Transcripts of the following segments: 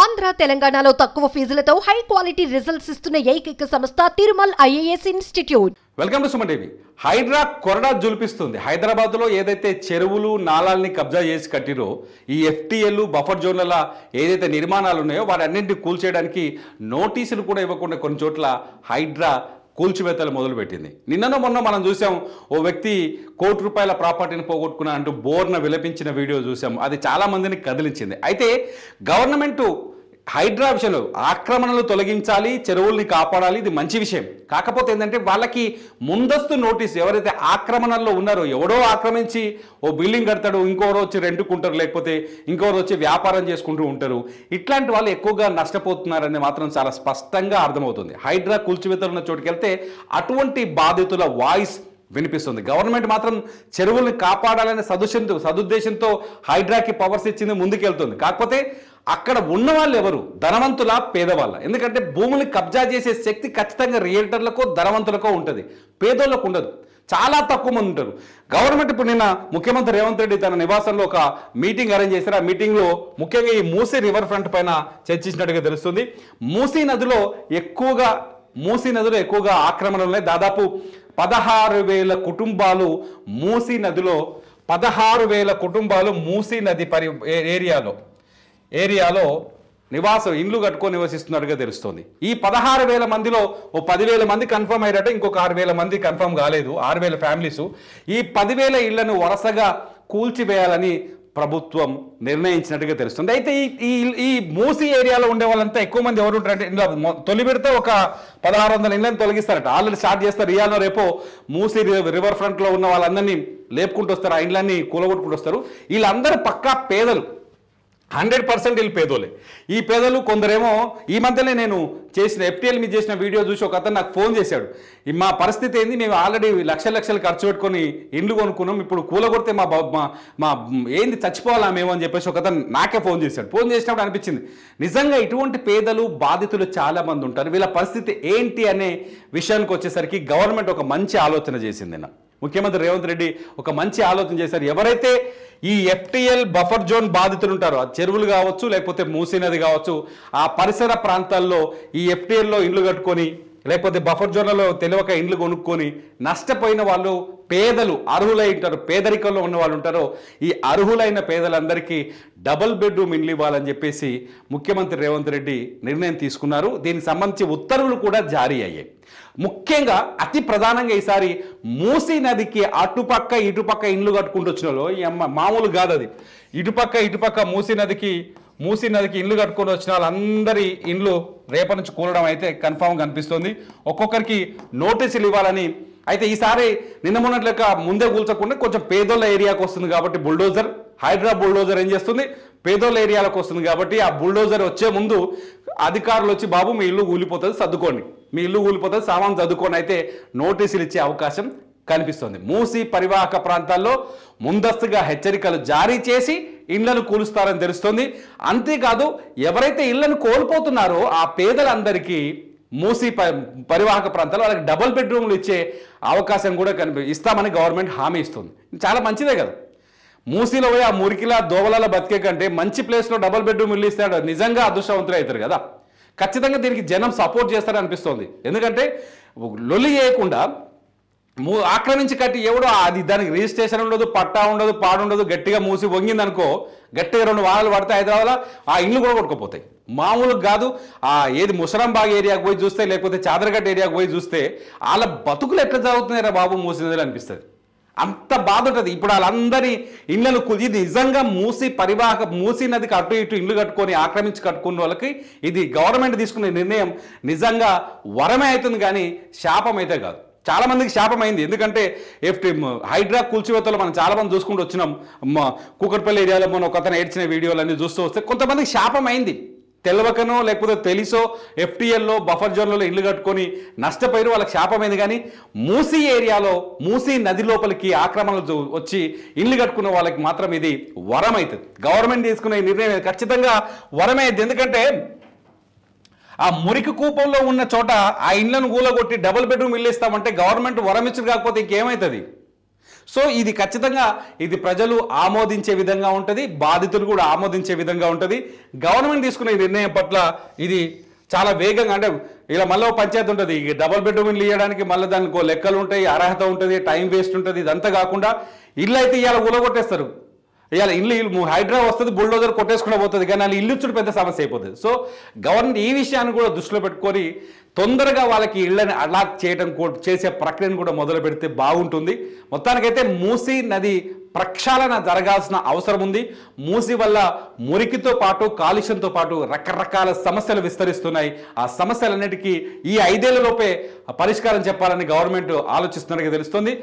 ఆంధ్ర తెలంగాణలో తక్కువ ఫీజులతో high quality results ఇస్తున్న ఏకైక సంస్థ Tirumal IAS institute. Welcome to Suman TV. Hydraa కొరడా జులిపిస్తుంది. హైదరాబాద్లో ఏదైతే చెరువులు నాలాల్ని కబ్జా చేసి కట్టిరో ఈ ఎఫ్టీఎల్ బఫర్ జోన్ల ఏదైతే నిర్మాణాలు ఉన్నాయో వాటన్నింటినీ కూల్చేయడానికి నోటీసులు కూడా ఇవ్వకుండా కొన్ని చోట్ల హైడ్రా కూల్చివేతలు మొదలుపెట్టింది. నిన్ననో మొన్న మనం చూసాం, ఓ వ్యక్తి ₹1,00,00,000 ప్రాపర్టీని పోగొట్టుకున్నా అంటూ బోర్న విలపించిన వీడియో చూసాం. అది చాలా మందిని కదిలించింది. అయితే గవర్నమెంట్ హైడ్రా విషయంలో ఆక్రమణలు తొలగించాలి, చెరువుల్ని కాపాడాలి, ఇది మంచి విషయం. కాకపోతే ఏంటంటే వాళ్ళకి ముందస్తు నోటీస్, ఎవరైతే ఆక్రమణల్లో ఉన్నారో, ఎవడో ఆక్రమించి ఓ బిల్డింగ్ కడతాడు, ఇంకోరు వచ్చి రెంట్కుంటారు, లేకపోతే ఇంకోరు వచ్చి వ్యాపారం చేసుకుంటూ ఉంటారు, ఇట్లాంటి వాళ్ళు ఎక్కువగా నష్టపోతున్నారని మాత్రం చాలా స్పష్టంగా అర్థమవుతుంది. హైడ్రా కూల్చివేతలు ఉన్న చోటుకి వెళ్తే అటువంటి బాధితుల వాయిస్ వినిపిస్తుంది. గవర్నమెంట్ మాత్రం చెరువుల్ని కాపాడాలనే సదుద్దేశంతో హైడ్రాకి పవర్స్ ఇచ్చింది, ముందుకెళ్తుంది. కాకపోతే అక్కడ ఉన్న వాళ్ళు ఎవరు? ధనవంతుల, పేదవాళ్ళ? ఎందుకంటే భూముల్ని కబ్జా చేసే శక్తి ఖచ్చితంగా రియల్టర్లకో ధనవంతులకో ఉంటుంది, పేదోళ్ళకు ఉండదు. చాలా తక్కువ మంది ఉంటారు. గవర్నమెంట్ ఇప్పుడు నిన్న ముఖ్యమంత్రి రేవంత్ రెడ్డి తన నివాసంలో ఒక మీటింగ్ అరేంజ్ చేశారు. ఆ మీటింగ్లో ముఖ్యంగా ఈ మూసీ రివర్ ఫ్రంట్ పైన చర్చించినట్టుగా తెలుస్తుంది. మూసీ నదిలో ఎక్కువగా ఆక్రమణలు ఉన్నాయి. దాదాపు 16,000 కుటుంబాలు మూసీ నదిలో 16,000 కుటుంబాలు మూసీ నది ఏరియాలో ఇండ్లు కట్టుకొని నివసిస్తున్నట్టుగా తెలుస్తోంది. ఈ 16,000 మందిలో ఓ 10,000 మంది కన్ఫర్మ్ అయ్యారట, ఇంకొక 6,000 మంది కన్ఫర్మ్ కాలేదు. 6,000 ఫ్యామిలీస్. ఈ 10,000 ఇళ్లను వరుసగా కూల్చివేయాలని ప్రభుత్వం నిర్ణయించినట్టుగా తెలుస్తుంది. అయితే ఈ మూసీ ఏరియాలో ఉండే వాళ్ళంతా ఎక్కువ మంది ఎవరు ఉంటారంటే, ఇందులో తొలి విడత ఒక 1,600 ఇళ్లను తొలగిస్తారట. ఆల్రెడీ స్టార్ట్ చేస్తారు. ఇయాలో రేపో మూసీ రివర్ ఫ్రంట్లో ఉన్న వాళ్ళందరినీ లేపుకుంటూ వస్తారు, ఆ ఇళ్ళన్నీ కూలగొట్టుకుంటూ వస్తారు. వీళ్ళందరూ పక్కా పేదలు, 100% వీళ్ళు పేదోలే. ఈ పేదలు కొందరేమో ఈ మధ్యనే నేను చేసిన ఎఫ్టీఎల్ మీద చేసిన వీడియో చూసి ఒక అతను నాకు ఫోన్ చేశాడు. మా పరిస్థితి ఏంది, మేము ఆల్రెడీ లక్షలు ఖర్చు పెట్టుకొని ఇండ్లు కొనుక్కున్నాం, ఇప్పుడు కూలగొడితే మా ఏంది చచ్చిపోవాలా మేము అని చెప్పేసి ఒక అతను నాకే ఫోన్ చేశాడు. ఫోన్ చేసినప్పుడు అనిపించింది, నిజంగా ఇటువంటి పేదలు బాధితులు చాలామంది ఉంటారు. వీళ్ళ పరిస్థితి ఏంటి అనే విషయానికి వచ్చేసరికి గవర్నమెంట్ ఒక మంచి ఆలోచన చేసింది. ముఖ్యమంత్రి రేవంత్ రెడ్డి ఒక మంచి ఆలోచన చేశారు. ఎవరైతే ఈ ఎఫ్టీఎల్ బఫర్ జోన్ బాధితులు ఉంటారో, చెరువులు కావచ్చు, లేకపోతే మూసీ నది కావచ్చు, ఆ పరిసర ప్రాంతాల్లో ఈ ఎఫ్టీఎల్లో ఇండ్లు కట్టుకొని, లేకపోతే బఫర్ జోన్లలో తెలియక ఇండ్లు కొనుక్కొని నష్టపోయిన వాళ్ళు పేదలు, అర్హులై ఉంటారు, పేదరికంలో ఉన్న వాళ్ళు ఉంటారో, ఈ అర్హులైన పేదలందరికీ డబుల్ బెడ్రూమ్ ఇండ్లు ఇవ్వాలని చెప్పేసి ముఖ్యమంత్రి రేవంత్ రెడ్డి నిర్ణయం తీసుకున్నారు. దీనికి సంబంధించి ఉత్తర్వులు కూడా జారీ అయ్యాయి. ముఖ్యంగా అతి ప్రధానంగా ఈసారి మూసీ నదికి అటుపక్క ఇటుపక్క ఇండ్లు కట్టుకుంటూ వచ్చిన వాళ్ళు మామూలు కాదు. అది ఇటుపక్క మూసీ నదికి ఇండ్లు కట్టుకొని వచ్చిన వాళ్ళందరి ఇండ్లు రేపటి నుంచి కూలడం అయితే కన్ఫామ్గా కనిపిస్తుంది. ఒక్కొక్కరికి నోటీసులు ఇవ్వాలని. అయితే ఈసారి నిన్న మొన్నట్లేక ముందే కూల్చకుండా కొంచెం పేదోళ్ళ ఏరియాకు వస్తుంది కాబట్టి బుల్డోజర్, హైడ్రా బుల్డోజర్ ఏం చేస్తుంది, పేదోళ్ళ ఏరియాలకు వస్తుంది కాబట్టి ఆ బుల్డోజర్ వచ్చే ముందు అధికారులు వచ్చి, బాబు మీ ఇల్లు కూలిపోతుంది, సర్దుకోండి, మీ ఇల్లు కూలిపోతుంది, సామాన్ చదువుకొని అయితే నోటీసులు ఇచ్చే అవకాశం కనిపిస్తుంది. మూసీ పరివాహక ప్రాంతాల్లో ముందస్తుగా హెచ్చరికలు జారీ చేసి ఇళ్లను కూలుస్తారని తెలుస్తుంది. అంతేకాదు, ఎవరైతే ఇళ్లను కోల్పోతున్నారో ఆ పేదలందరికీ మూసీ పరివాహక ప్రాంతాల్లో వాళ్ళకి డబుల్ బెడ్రూమ్లు ఇచ్చే అవకాశం కూడా ఇస్తామని గవర్నమెంట్ హామీ ఇస్తుంది. చాలా మంచిదే కదా. మూసీలో పోయి ఆ మురికిలా దోవలలో బతికే కంటే మంచి ప్లేస్లో డబుల్ బెడ్రూమ్ ఇల్లు ఇస్తాడు, నిజంగా అదృష్టవంతులు అవుతారు కదా. ఖచ్చితంగా దీనికి జనం సపోర్ట్ చేస్తారని అనిపిస్తుంది. ఎందుకంటే లొల్లి చేయకుండా ఆక్రమించి కట్టి ఎవడో దానికి రిజిస్ట్రేషన్ ఉండదు, పట్టా ఉండదు, పాడుండదు, గట్టిగా మూసి వంగిందనుకో, గట్టిగా 2 వారాలు పడితే హైదరాబాద్లో ఆ ఇల్లు కూడా కొట్టుకుపోతాయి. మామూలుగా కాదు. ఏది ముసరంబాగ్ ఏరియాకు పోయి చూస్తే, లేకపోతే చాదరగడ్డ ఏరియాకు పోయి చూస్తే వాళ్ళ బతుకులు ఎట్లా జరుగుతున్నారా బాబు మూసీ నదిలో అనిపిస్తుంది. అంత బాధ ఉంటుంది. ఇప్పుడు వాళ్ళందరి ఇళ్లను ఇది నిజంగా మూసీ నదికి అటు ఇటు ఇల్లు కట్టుకొని ఆక్రమించి కట్టుకున్న వాళ్ళకి ఇది గవర్నమెంట్ తీసుకునే నిర్ణయం నిజంగా వరమే అవుతుంది, కానీ శాపం అయితే కాదు. చాలా మందికి శాపం అయింది. ఎందుకంటే హైడ్రా కూల్చివేతలో మనం చాలా మంది చూసుకుంటూ వచ్చినాం. కూకట్పల్లి ఏరియాలో మనం ఒక అతను ఏడ్చిన వీడియోలన్నీ చూస్తూ వస్తే కొంతమందికి శాపం అయింది. తెలవకనో లేకపోతే తెలిసో ఎఫ్టీఎల్లో బఫర్ జోన్లలో ఇల్లు కట్టుకొని నష్టపోయిన వాళ్ళకి శాపమైంది. కానీ మూసీ ఏరియాలో మూసీ నది లోపలికి ఆక్రమణలు వచ్చి ఇల్లు కట్టుకున్న వాళ్ళకి మాత్రం ఇది వరం అవుతుంది. గవర్నమెంట్ తీసుకునే నిర్ణయం ఖచ్చితంగా వరమే అవుతుంది. ఎందుకంటే ఆ మురికి కూపంలో ఉన్న చోట ఆ ఇళ్లను కూలగొట్టి డబుల్ బెడ్రూమ్ ఇల్లు ఇస్తామంటే గవర్నమెంట్ వరం ఇచ్చుడు కాకపోతే ఇంకేమవుతుంది? సో ఇది ఖచ్చితంగా ఇది ప్రజలు ఆమోదించే విధంగా ఉంటుంది, బాధితులు కూడా ఆమోదించే విధంగా ఉంటుంది. గవర్నమెంట్ తీసుకున్న ఈ నిర్ణయం పట్ల ఇది చాలా వేగంగా, అంటే ఇలా మళ్ళీ పంచాయతీ ఉంటుంది, ఈ డబుల్ బెడ్రూమ్ ఇల్లు ఇవ్వడానికి మళ్ళీ దానికి లెక్కలు ఉంటాయి, అర్హత ఉంటుంది, టైం వేస్ట్ ఉంటుంది. ఇదంతా కాకుండా ఇల్లు అయితే ఇవాళ ఊలగొట్టేస్తారు. ఇవాళ ఇల్లు హైదరాబాద్ వస్తుంది, బుల్డోజర్ కొట్టేసుకుని పోతుంది, కానీ వాళ్ళు ఇల్లు ఇచ్చుడు పెద్ద సమస్య అయిపోతుంది. సో గవర్నమెంట్ ఈ విషయాన్ని కూడా దృష్టిలో పెట్టుకొని తొందరగా వాళ్ళకి ఇళ్ళని అలాట్ చేయడం చేసే ప్రక్రియను కూడా మొదలు పెడితే బాగుంటుంది. మొత్తానికైతే మూసీ నది ప్రక్షాళన జరగాల్సిన అవసరం ఉంది. మూసీ వల్ల మురికితో పాటు కాలుష్యంతో పాటు రకరకాల సమస్యలు విస్తరిస్తున్నాయి. ఆ సమస్యలన్నిటికీ ఈ 5 ఏళ్లలోపే పరిష్కారం చెప్పాలని గవర్నమెంట్ ఆలోచిస్తున్నట్టుగా తెలుస్తుంది.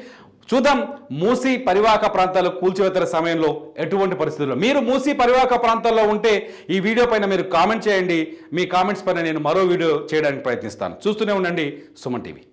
చూద్దాం మూసీ పరివాహక ప్రాంతాలు కూల్చివేతల సమయంలో ఎటువంటి పరిస్థితుల్లో. మీరు మూసీ పరివాహక ప్రాంతాల్లో ఉంటే ఈ వీడియో పైన మీరు కామెంట్ చేయండి. మీ కామెంట్స్ పైన నేను మరో వీడియో చేయడానికి ప్రయత్నిస్తాను. చూస్తూనే ఉండండి సుమన్ టీవీ.